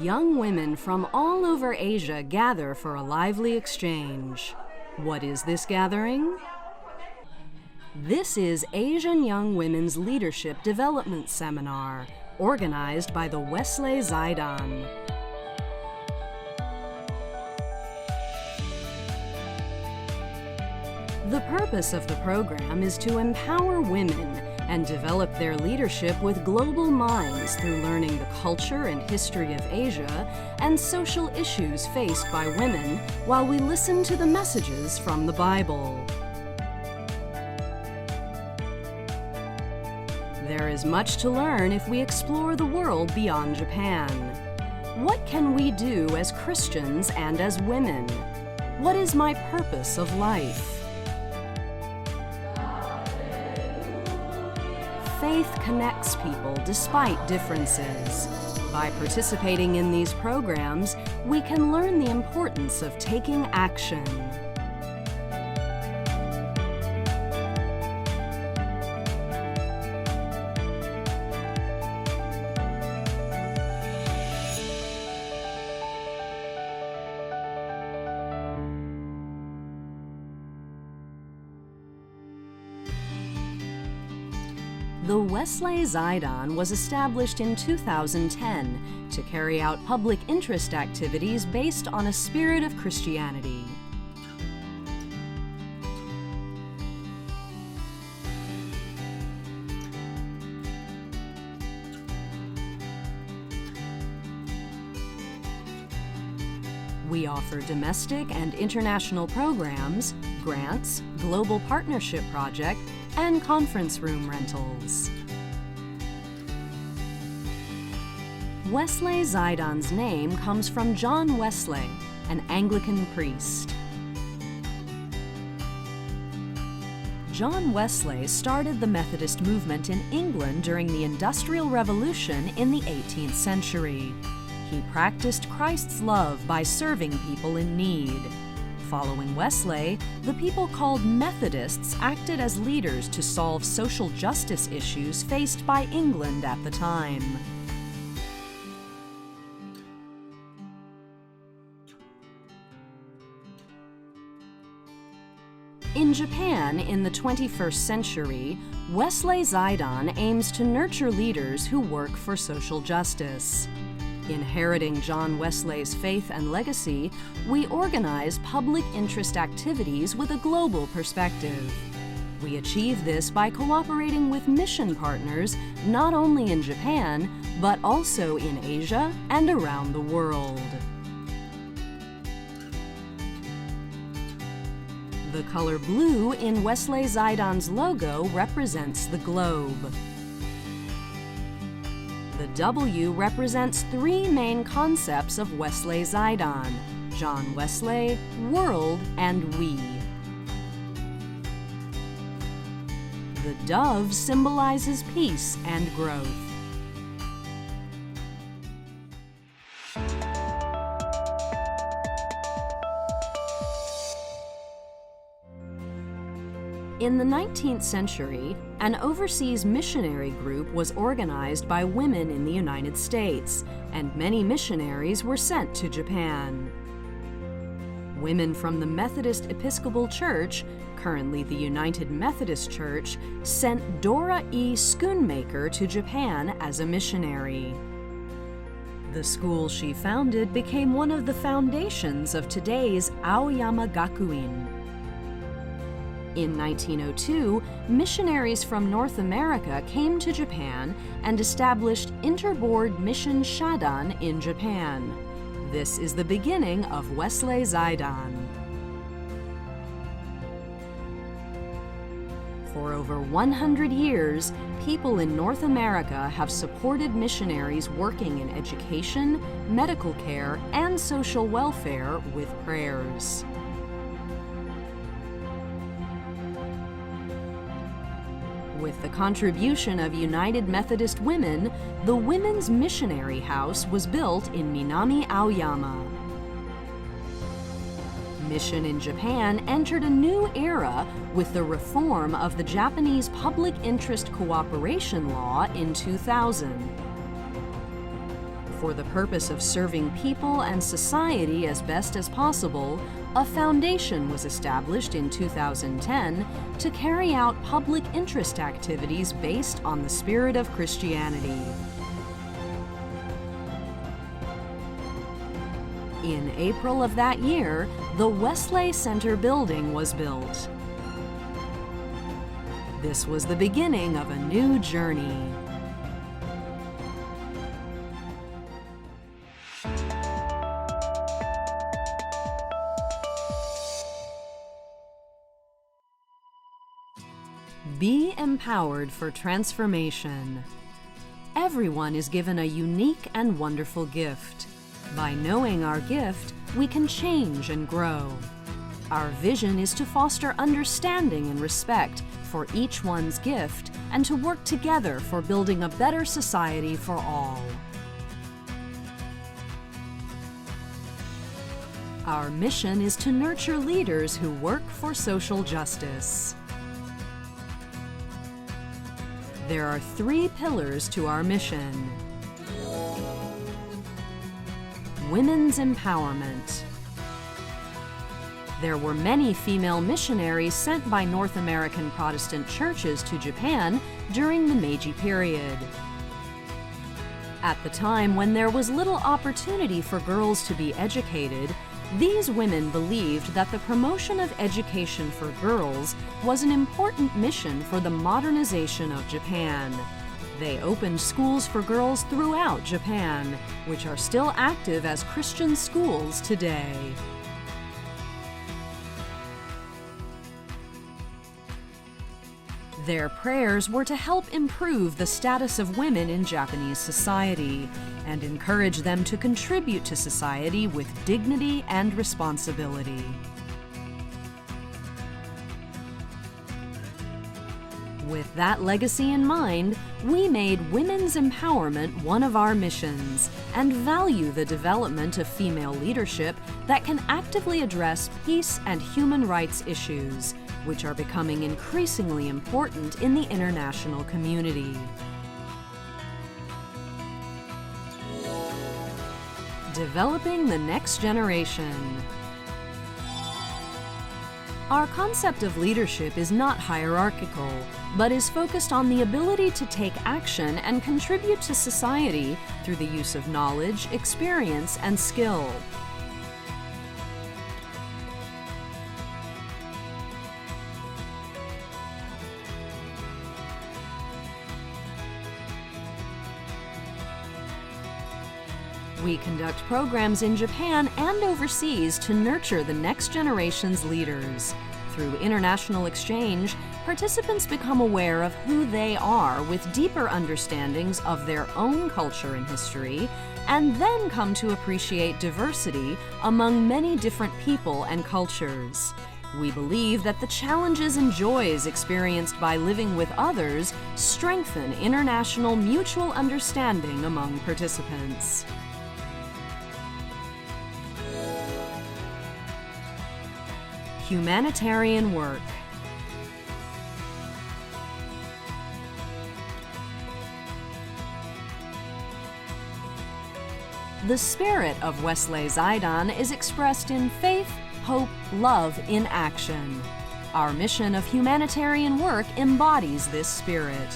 Young women from all over Asia gather for a lively exchange. What is this gathering? This is Asian Young Women's Leadership Development Seminar, organized by the Wesley Zaidan. The purpose of the program is to empower women and develop their leadership with global minds through learning the culture and history of Asia and social issues faced by women while we listen to the messages from the Bible. There is much to learn if we explore the world beyond Japan. What can we do as Christians and as women? What is my purpose of life? Faith connects people despite differences. By participating in these programs, we can learn the importance of taking action. The Wesley Zaidan was established in 2010 to carry out public interest activities based on a spirit of Christianity. We offer domestic and international programs, grants, global partnership project, and conference room rentals. Wesley Zaidan's name comes from John Wesley, an Anglican priest. John Wesley started the Methodist movement in England during the Industrial Revolution in the 18th century. He practiced Christ's love by serving people in need. Following Wesley, the people called Methodists acted as leaders to solve social justice issues faced by England at the time. In Japan in the 21st century, Wesley Zaidan aims to nurture leaders who work for social justice. Inheriting John Wesley's faith and legacy, we organize public interest activities with a global perspective. We achieve this by cooperating with mission partners not only in Japan, but also in Asia and around the world. The color blue in Wesley Zaidan's logo represents the globe. The W represents three main concepts of Wesley Zaidan: John Wesley, world, and we. The dove symbolizes peace and growth. In the 19th century, an overseas missionary group was organized by women in the United States, and many missionaries were sent to Japan. Women from the Methodist Episcopal Church, currently the United Methodist Church, sent Dora E. Schoonmaker to Japan as a missionary. The school she founded became one of the foundations of today's Aoyama Gakuin. In 1902, missionaries from North America came to Japan and established Interboard Mission Shadan in Japan. This is the beginning of Wesley Zaidan. For over 100 years, people in North America have supported missionaries working in education, medical care, and social welfare with prayers. With the contribution of United Methodist Women, the Women's Missionary House was built in Minami Aoyama. Mission in Japan entered a new era with the reform of the Japanese Public Interest Cooperation Law in 2000. For the purpose of serving people and society as best as possible, a foundation was established in 2010 to carry out public interest activities based on the spirit of Christianity. In April of that year, the Wesley Center building was built. This was the beginning of a new journey. Be empowered for transformation. Everyone is given a unique and wonderful gift. By knowing our gift, we can change and grow. Our vision is to foster understanding and respect for each one's gift and to work together for building a better society for all. Our mission is to nurture leaders who work for social justice. There are 3 pillars to our mission. Women's empowerment. There were many female missionaries sent by North American Protestant churches to Japan during the Meiji period. At the time when there was little opportunity for girls to be educated, these women believed that the promotion of education for girls was an important mission for the modernization of Japan. They opened schools for girls throughout Japan, which are still active as Christian schools today. Their prayers were to help improve the status of women in Japanese society and encourage them to contribute to society with dignity and responsibility. With that legacy in mind, we made women's empowerment one of our missions and value the development of female leadership that can actively address peace and human rights issues, which are becoming increasingly important in the international community. Developing the next generation. Our concept of leadership is not hierarchical, but is focused on the ability to take action and contribute to society through the use of knowledge, experience, and skill. We conduct programs in Japan and overseas to nurture the next generation's leaders. Through international exchange, participants become aware of who they are with deeper understandings of their own culture and history, and then come to appreciate diversity among many different people and cultures. We believe that the challenges and joys experienced by living with others strengthen international mutual understanding among participants. Humanitarian work. The spirit of Wesley Zaidan is expressed in faith, hope, love in action. Our mission of humanitarian work embodies this spirit.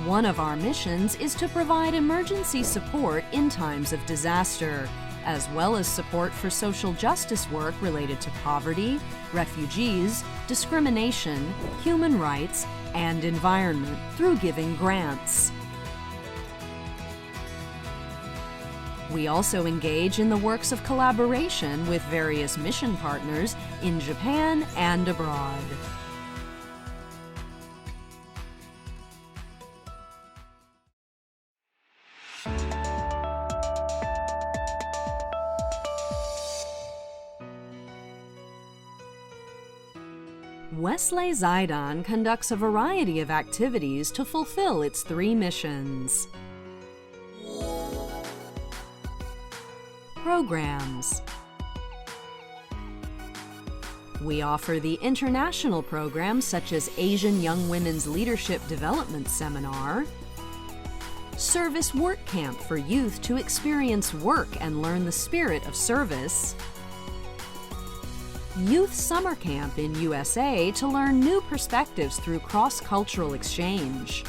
One of our missions is to provide emergency support in times of disaster, as well as support for social justice work related to poverty, refugees, discrimination, human rights, and environment through giving grants. We also engage in the works of collaboration with various mission partners in Japan and abroad. Wesley Zaidan conducts a variety of activities to fulfill its 3 missions. Programs. We offer the international programs such as Asian Young Women's Leadership Development Seminar, Service Work Camp for youth to experience work and learn the spirit of service, Youth Summer Camp in USA to learn new perspectives through cross-cultural exchange,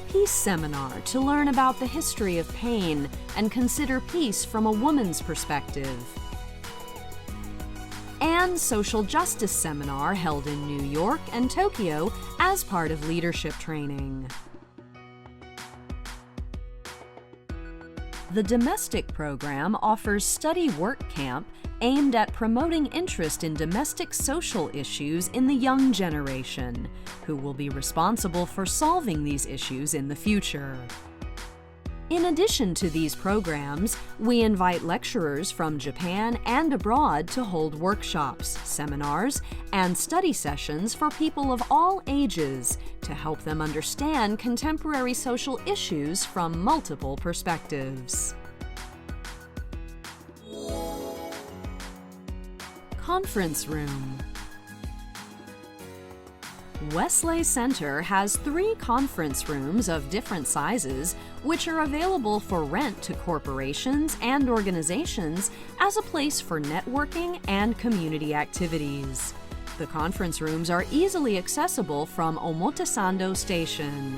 Peace Seminar to learn about the history of pain and consider peace from a woman's perspective, and Social Justice Seminar held in New York and Tokyo as part of leadership training. The domestic program offers study work camp aimed at promoting interest in domestic social issues in the young generation, who will be responsible for solving these issues in the future. In addition to these programs, we invite lecturers from Japan and abroad to hold workshops, seminars, and study sessions for people of all ages to help them understand contemporary social issues from multiple perspectives. Conference Room. Wesley Center has 3 conference rooms of different sizes, which are available for rent to corporations and organizations as a place for networking and community activities. The conference rooms are easily accessible from Omotesando Station.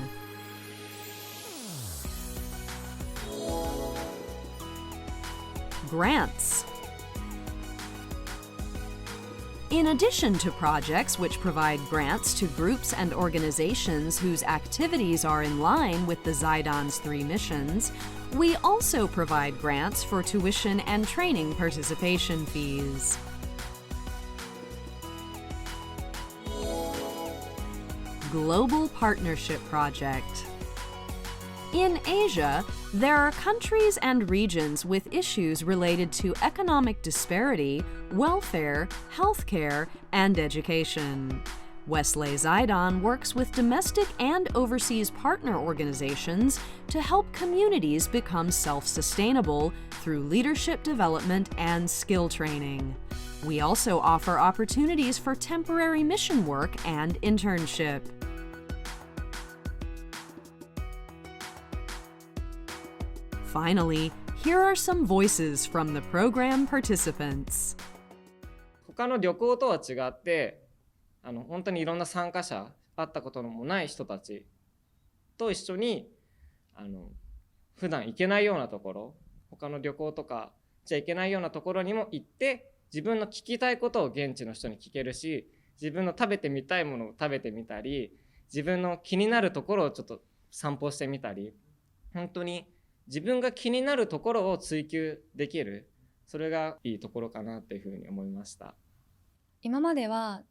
Grants. In addition to projects which provide grants to groups and organizations whose activities are in line with the Zaidan's 3 missions, we also provide grants for tuition and training participation fees. Global Partnership Project. In Asia, there are countries and regions with issues related to economic disparity, welfare, healthcare, and education. Wesley Zaidan works with domestic and overseas partner organizations to help communities become self-sustainable through leadership development and skill training. We also offer opportunities for temporary mission work and internship. Finally, here are some voices from the program participants. 他の旅行とは違って、本当にいろんな参加者、会ったことのもない人たちと一緒に、普段行けないようなところ、他の旅行とかじゃ行けないようなところにも行って、自分の聞きたいことを現地の人に聞けるし、自分の食べてみたいものを食べてみたり、自分の気になるところをちょっと散歩してみたり、本当に自分が気になるところを追求できる、それがいいところかなというふうに思いました。今までは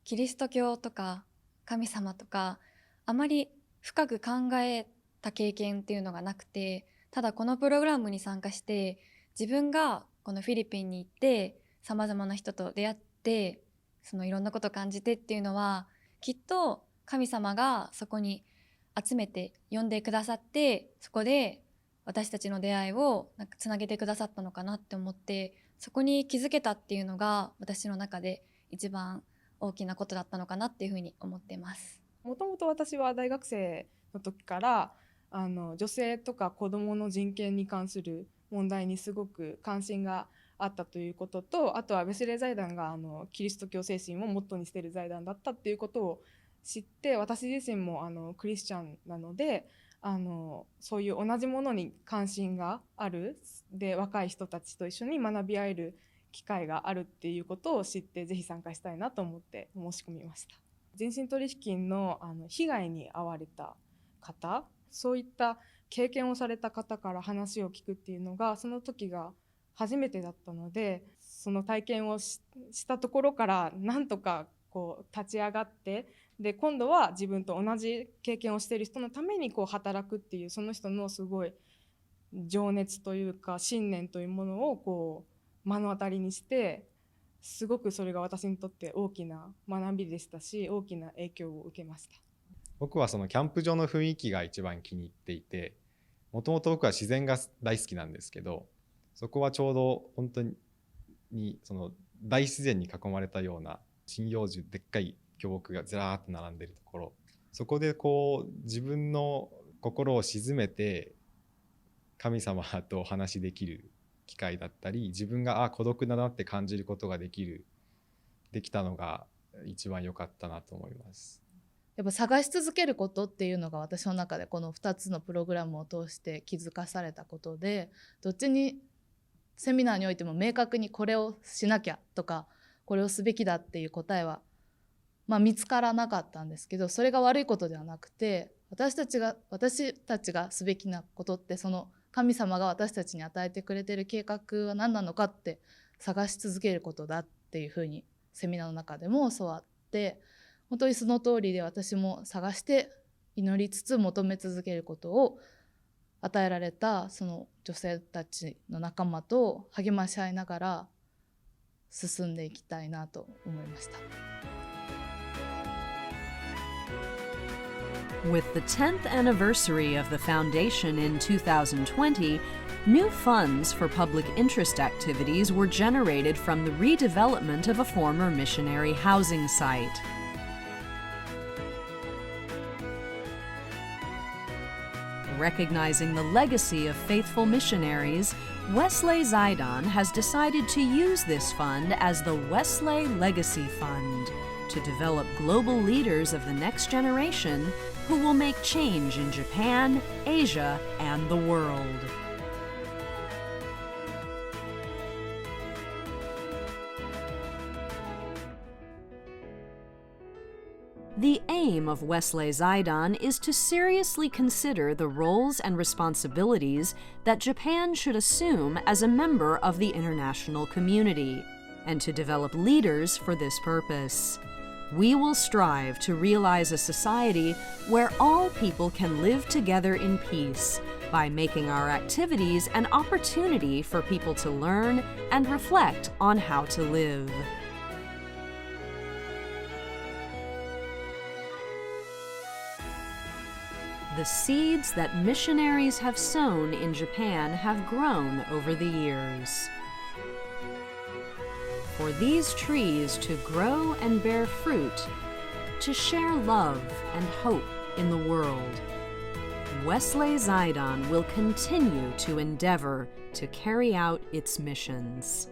キリスト教とか神様とかあまり深く考えた経験っていうのがなくて、ただこのプログラムに参加して自分がこのフィリピンに行ってさまざまな人と出会ってそのいろんなことを感じてっていうのは、きっと神様がそこに集めて呼んでくださって、そこで私たちの出会いをつなげてくださったのかなって思って、そこに気づけたっていうのが私の中で一番大きなことだったのかなっていうふうに思っています。もともと私は大学生の時から女性とか子どもの人権に関する問題にすごく関心があったということと、あとはウェスレー財団がキリスト教精神をモットーにしている財団だったっていうことを知って、私自身もクリスチャンなのでそういう同じものに関心があるで、若い人たちと一緒に学び合える機会があるっていうことを知って、ぜひ参加したいなと思って申し込みました。人身取引の被害に遭われた方、そういった経験をされた方から話を聞くっていうのがその時が初めてだったので、その体験をしたところからなんとか立ち上がって、で今度は自分と同じ経験をしている人のために働くっていう、その人のすごい情熱というか信念というものを目の当たりにして、すごくそれが私にとって大きな学びでしたし、大きな影響を受けました。僕はそのキャンプ場の雰囲気が一番気に入っていて、もともと僕は自然が大好きなんですけど、そこはちょうど本当にその大自然に囲まれたような針葉樹でっかい巨木がずらーっと並んでるところ、そこでこう自分の心を静めて神様とお話しできる機会だったり、自分が孤独だなって感じることができたのが一番良かったなと思います。やっぱ探し続けることっていうのが私の中でこの2つのプログラムを通して気づかされたことで、どっちにセミナーにおいても明確にこれをしなきゃとかこれをすべきだっていう答えは、見つからなかったんですけど、それが悪いことではなくて、私たちがすべきなことって、その神様が私たちに与えてくれている計画は何なのかって探し続けることだっていうふうにセミナーの中でも教わって、本当にその通りで、私も探して祈りつつ求め続けることを与えられたその女性たちの仲間と励まし合いながら進んでいきたいなと思いました。With the 10th anniversary of the foundation in 2020, new funds for public interest activities were generated from the redevelopment of a former missionary housing site. Recognizing the legacy of faithful missionaries, Wesley Zaidan has decided to use this fund as the Wesley Legacy Fund to develop global leaders of the next generation who will make change in Japan, Asia, and the world. The aim of Wesley Zaidan is to seriously consider the roles and responsibilities that Japan should assume as a member of the international community, and to develop leaders for this purpose. We will strive to realize a society where all people can live together in peace by making our activities an opportunity for people to learn and reflect on how to live. The seeds that missionaries have sown in Japan have grown over the years. For these trees to grow and bear fruit, to share love and hope in the world, Wesley Zaidan will continue to endeavor to carry out its missions.